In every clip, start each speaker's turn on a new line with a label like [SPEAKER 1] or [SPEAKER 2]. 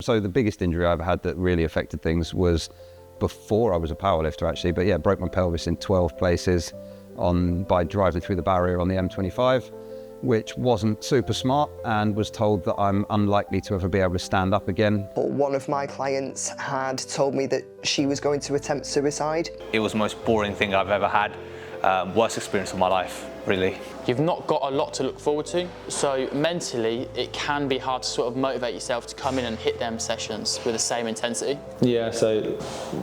[SPEAKER 1] So the biggest injury I ever had that really affected things was before I was a powerlifter actually, but yeah, broke my pelvis in 12 places by driving through the barrier on the M25, which wasn't super smart, and was told that I'm unlikely to ever be able to stand up again.
[SPEAKER 2] One of my clients had told me that she was going to attempt suicide.
[SPEAKER 3] It was the most boring thing I've ever had. Worst experience of my life, really.
[SPEAKER 4] You've not got a lot to look forward to, so mentally it can be hard to sort of motivate yourself to come in and hit them sessions with the same intensity.
[SPEAKER 5] Yeah, so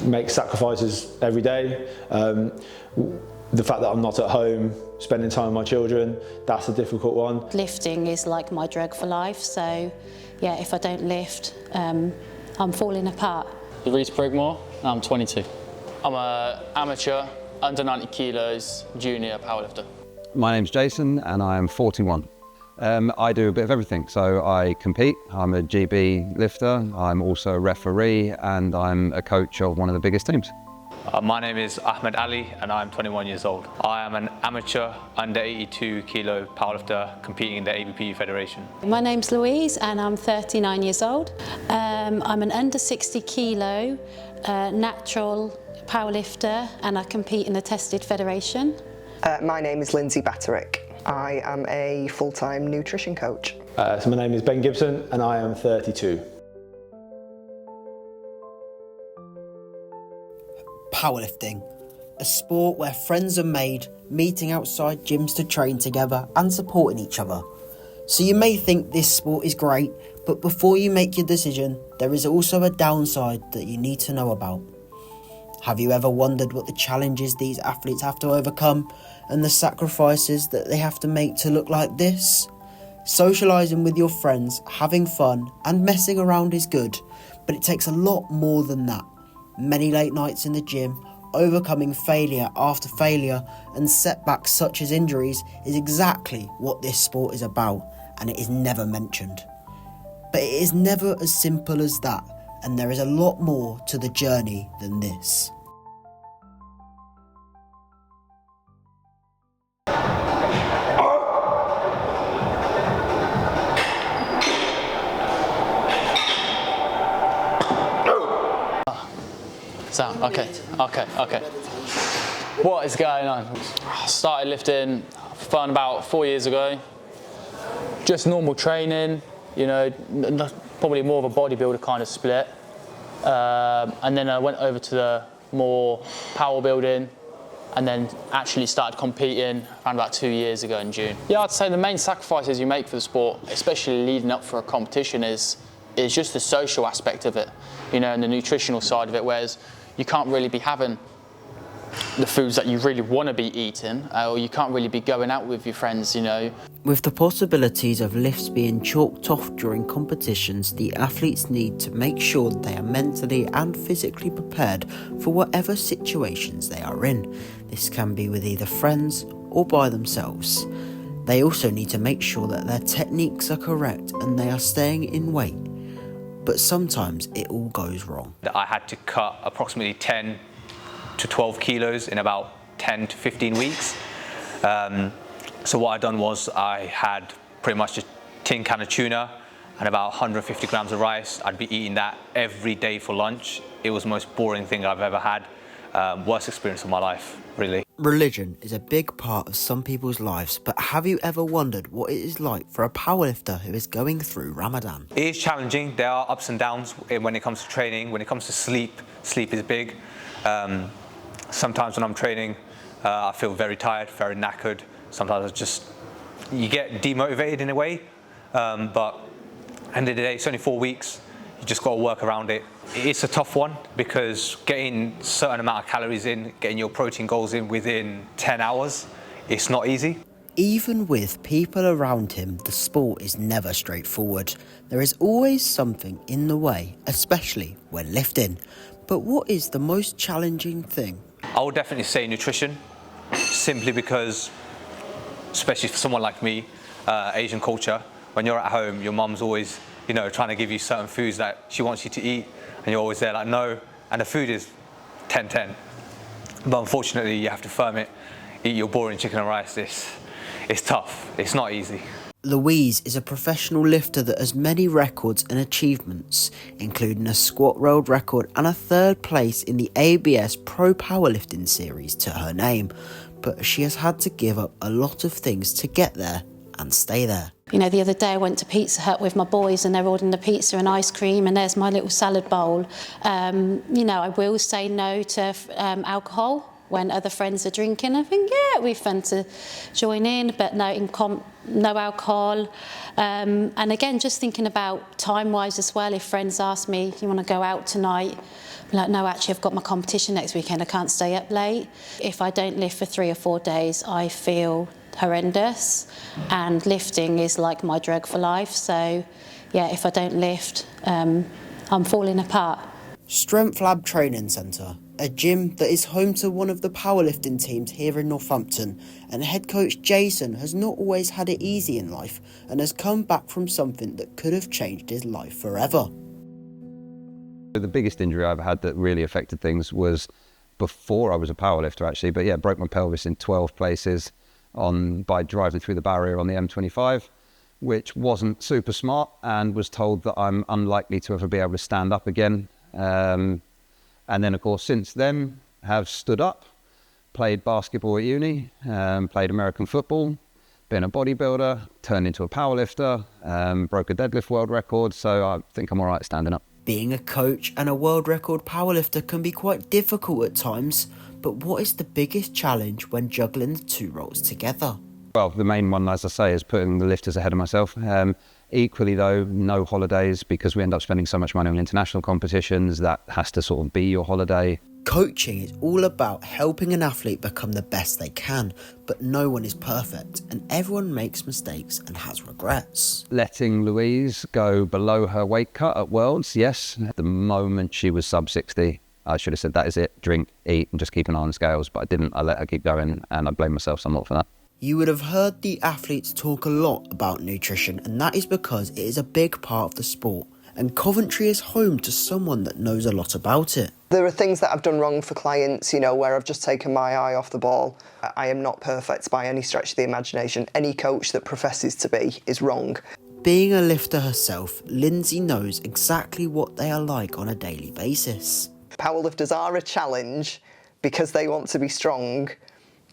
[SPEAKER 5] make sacrifices every day. The fact that I'm not at home, spending time with my children, that's a difficult one.
[SPEAKER 6] Lifting is like my drug for life, so yeah, if I don't lift, I'm falling apart.
[SPEAKER 4] Reece Brigmore, I'm 22. I'm an amateur, under 90 kilos, junior powerlifter.
[SPEAKER 1] My name's Jason and I'm 41. I do a bit of everything. So I compete, I'm a GB lifter, I'm also a referee, and I'm a coach of one of the biggest teams.
[SPEAKER 3] My name is Ahmed Ali and I'm 21 years old. I am an amateur under 82 kilo powerlifter competing in the ABP Federation.
[SPEAKER 6] My name's Louise and I'm 39 years old. I'm an under 60 kilo natural powerlifter and I compete in the Tested Federation.
[SPEAKER 2] My name is Lindsay Batterick. I am a full-time nutrition coach.
[SPEAKER 5] So my name is Ben Gibson and I am 32.
[SPEAKER 7] Powerlifting, a sport where friends are made, meeting outside gyms to train together and supporting each other. So you may think this sport is great, but before you make your decision, there is also a downside that you need to know about. Have you ever wondered what the challenges these athletes have to overcome and the sacrifices that they have to make to look like this? Socialising with your friends, having fun and messing around is good, but it takes a lot more than that. Many late nights in the gym, overcoming failure after failure and setbacks such as injuries is exactly what this sport is about, and it is never mentioned. But it is never as simple as that, and there is a lot more to the journey than this.
[SPEAKER 4] Okay. What is going on? I started lifting for fun about 4 years ago. Just normal training, you know, probably more of a bodybuilder kind of split. And then I went over to the more power building and then actually started competing around about 2 years ago in June. Yeah, I'd say the main sacrifices you make for the sport, especially leading up for a competition, is just the social aspect of it, you know, and the nutritional side of it, whereas you can't really be having the foods that you really want to be eating, or you can't really be going out with your friends, you know.
[SPEAKER 7] With the possibilities of lifts being chalked off during competitions, the athletes need to make sure they are mentally and physically prepared for whatever situations they are in. This can be with either friends or by themselves. They also need to make sure that their techniques are correct and they are staying in weight. But sometimes it all goes wrong.
[SPEAKER 3] I had to cut approximately 10 to 12 kilos in about 10 to 15 weeks. So what I'd done was I had pretty much a tin can of tuna and about 150 grams of rice. I'd be eating that every day for lunch. It was the most boring thing I've ever had. Worst experience of my life, really.
[SPEAKER 7] Religion is a big part of some people's lives, but have you ever wondered what it is like for a powerlifter who is going through Ramadan?
[SPEAKER 3] It is challenging. There are ups and downs when it comes to training. When it comes to sleep, sleep is big. Sometimes when I'm training, I feel very tired, very knackered. Sometimes you get demotivated in a way, but end of the day, it's only 4 weeks. You just got to work around it. It's a tough one because getting a certain amount of calories in, getting your protein goals in within 10 hours, it's not easy.
[SPEAKER 7] Even with people around him, the sport is never straightforward. There is always something in the way, especially when lifting. But what is the most challenging thing?
[SPEAKER 3] I would definitely say nutrition, simply because, especially for someone like me, Asian culture, when you're at home, your mum's always, you know, trying to give you certain foods that she wants you to eat, and you're always there like, no, and the food is 10-10. But unfortunately, you have to firm it, eat your boring chicken and rice. It's tough, it's not easy.
[SPEAKER 7] Louise is a professional lifter that has many records and achievements, including a squat world record and a 3rd place in the ABS Pro Powerlifting Series to her name, but she has had to give up a lot of things to get there and stay there.
[SPEAKER 6] You know, the other day I went to Pizza Hut with my boys and they're ordering the pizza and ice cream and there's my little salad bowl. You know, I will say no to alcohol when other friends are drinking. I think, yeah, it'd be fun to join in, but no alcohol. And again, just thinking about time-wise as well, if friends ask me, you want to go out tonight? I'm like, no, actually, I've got my competition next weekend. I can't stay up late. If I don't lift for 3 or 4 days, I feel horrendous. And lifting is like my drug for life. So, yeah, if I don't lift, I'm falling apart.
[SPEAKER 7] Strength Lab Training Centre, a gym that is home to one of the powerlifting teams here in Northampton, and head coach Jason has not always had it easy in life and has come back from something that could have changed his life forever.
[SPEAKER 1] The biggest injury I've had that really affected things was before I was a powerlifter actually, but yeah, broke my pelvis in 12 places by driving through the barrier on the M25, which wasn't super smart, and was told that I'm unlikely to ever be able to stand up again. And then of course since then have stood up, played basketball at uni, played American football, been a bodybuilder, turned into a powerlifter, broke a deadlift world record, so I think I'm all right standing up.
[SPEAKER 7] Being a coach and a world record powerlifter can be quite difficult at times, but what is the biggest challenge when juggling the 2 roles together?
[SPEAKER 1] Well, the main one, as I say, is putting the lifters ahead of myself. Equally though, no holidays, because we end up spending so much money on international competitions. That has to sort of be your holiday.
[SPEAKER 7] Coaching is all about helping an athlete become the best they can, but no one is perfect and everyone makes mistakes and has regrets.
[SPEAKER 1] Letting Louise go below her weight cut at Worlds, yes. The moment she was sub 60, I should have said, that is it, drink, eat, and just keep an eye on the scales, but I didn't. I let her keep going, and I blame myself somewhat for that.
[SPEAKER 7] You would have heard the athletes talk a lot about nutrition, and that is because it is a big part of the sport, and Coventry is home to someone that knows a lot about it.
[SPEAKER 2] There are things that I've done wrong for clients, you know, where I've just taken my eye off the ball. I am not perfect by any stretch of the imagination. Any coach that professes to be is wrong.
[SPEAKER 7] Being a lifter herself, Lindsay knows exactly what they are like on a daily basis.
[SPEAKER 2] Powerlifters are a challenge because they want to be strong.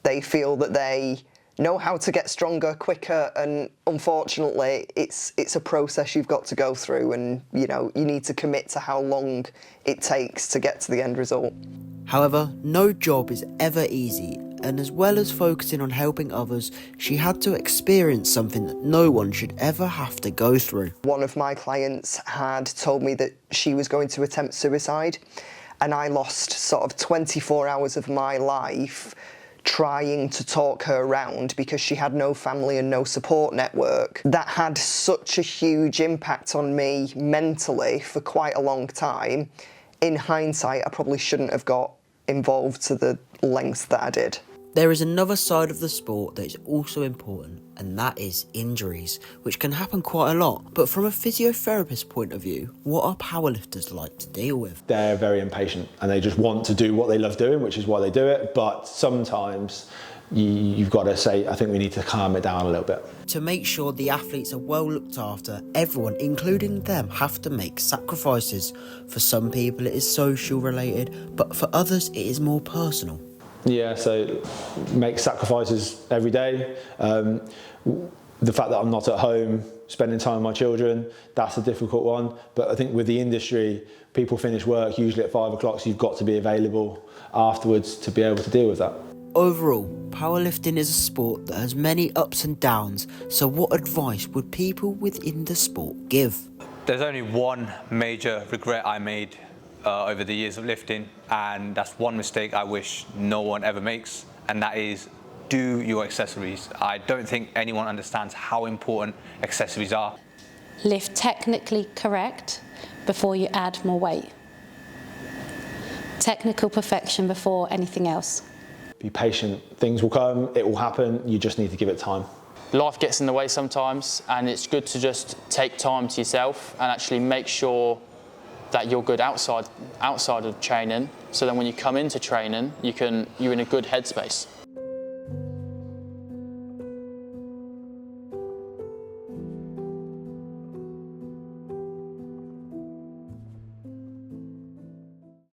[SPEAKER 2] They feel that they know how to get stronger quicker, and unfortunately it's a process you've got to go through, and you know, you need to commit to how long it takes to get to the end result.
[SPEAKER 7] However, no job is ever easy, and as well as focusing on helping others, she had to experience something that no one should ever have to go through.
[SPEAKER 2] One of my clients had told me that she was going to attempt suicide, and I lost sort of 24 hours of my life trying to talk her around because she had no family and no support network. That had such a huge impact on me mentally for quite a long time. In hindsight, I probably shouldn't have got involved to the lengths that I did.
[SPEAKER 7] There is another side of the sport that is also important, and that is injuries, which can happen quite a lot. But from a physiotherapist point of view, what are powerlifters like to deal with?
[SPEAKER 5] They're very impatient and they just want to do what they love doing, which is why they do it. But sometimes you've got to say, I think we need to calm it down a little bit.
[SPEAKER 7] To make sure the athletes are well looked after, everyone, including them, have to make sacrifices. For some people it is social related, but for others it is more personal.
[SPEAKER 5] Yeah, so make sacrifices every day. The fact that I'm not at home, spending time with my children, that's a difficult one. But I think with the industry, people finish work usually at 5 o'clock, so you've got to be available afterwards to be able to deal with that.
[SPEAKER 7] Overall, powerlifting is a sport that has many ups and downs, so what advice would people within the sport give?
[SPEAKER 3] There's only one major regret I made over the years of lifting, and that's one mistake I wish no one ever makes, and that is do your accessories. I don't think anyone understands how important accessories are.
[SPEAKER 6] Lift technically correct before you add more weight. Technical perfection before anything else.
[SPEAKER 5] Be patient, things will come, it will happen, you just need to give it time.
[SPEAKER 4] Life gets in the way sometimes, and it's good to just take time to yourself and actually make sure that you're good outside of training, so then when you come into training, you're in a good headspace.